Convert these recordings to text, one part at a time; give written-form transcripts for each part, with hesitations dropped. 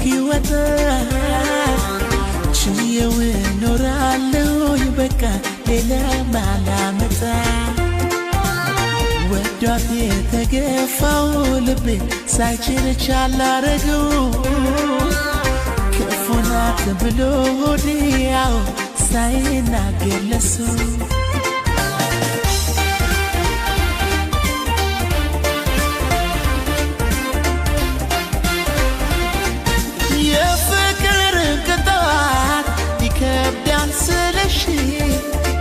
እስኪወጣ ችዬው እኖራለሁ በቃ ሌላ ማላመጣ ወዷት የተገፋው ልቤ ሳይችል ቻል አረገው ክፉ ናት ብሎ ሆዴያው ሳይናገር ለሱ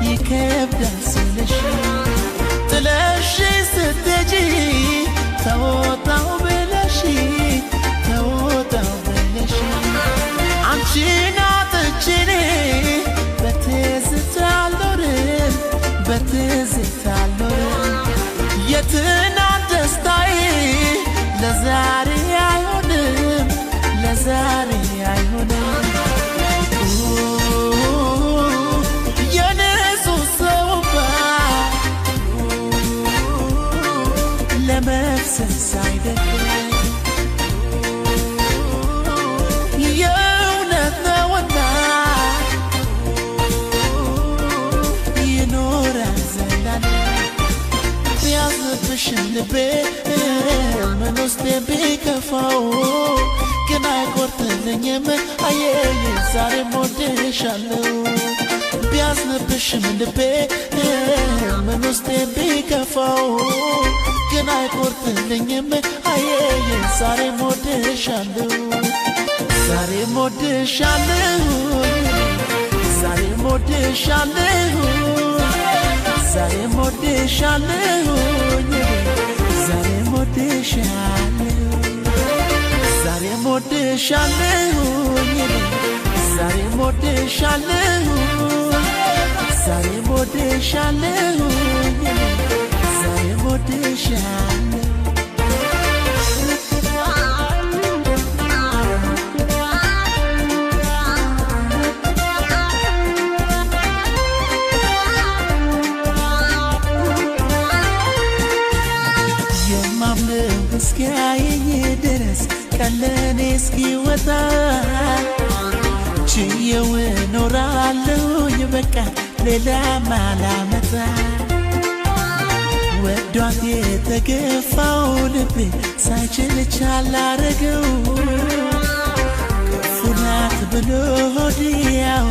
ይከብዳል ስለሽ ጥለሽ ስትሄጂ ተወጣው ብለሽ አንቺን አጥቼ በትዝታ አልኖርም የትናንት ደስታዬ ለዛሬ አይሆንም ለመፍሰስ አይደለም የእውነት ነውና ይኖራል ዘላለም ቢያዝንብሽም ልቤ ምን ውስጤ ቢከፋው ግን አይቆርጥልኝም አየኝ ዛሬም ወድሻለሁ ቢያዝንብሽም ልቤ ምን ውስጤ ቢከፋው ግን አይቆርጥልኝም አየኝ ዛሬም ወድሻለሁ እስኪያየኝ ድረስ ቀለኔ እስኪወጣ ችዬው እኖራለሁ በቃ ሌላ ማላመጣ ወዷት የተገፋው ልቤ ሳይችል ቻል አረገው ክፉ ናት ብሎ ሆዴያው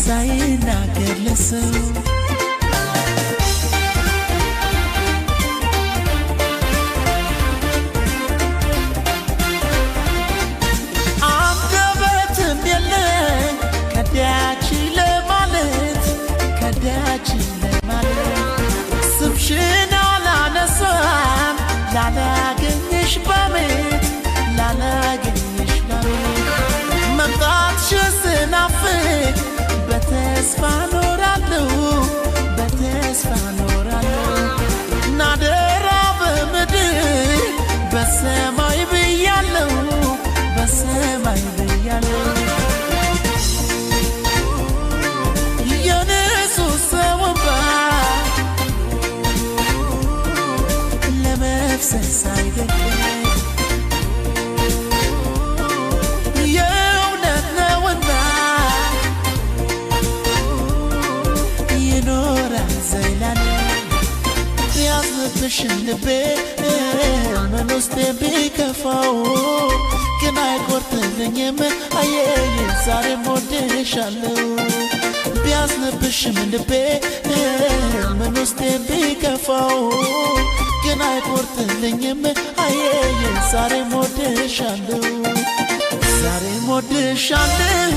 ሳይናገር ለሰው ስምሽን አላነሳም ላላገኝሽ በሜት መምጣትሽን ስናፍቅ በተስፋ ኖራለሁ ናደራ በምድር በሰማይ ብያለሁ ለመፍሰስ አይደለም የእውነት ነውና ይኖራል ዘላለም ቢያዝንብሽም ልቤ ምን ውስጤ ቢከፋው ግን አይቆርጥልኝም አየኝ ዛሬም ወድሻለሁ ቢያዝንብሽም ልቤ ምን ውስጤ ቢከፋው ግን አይቆርጥልኝም አየኝ ዛሬም ወድሻለሁ ዛሬም ወድሻለሁ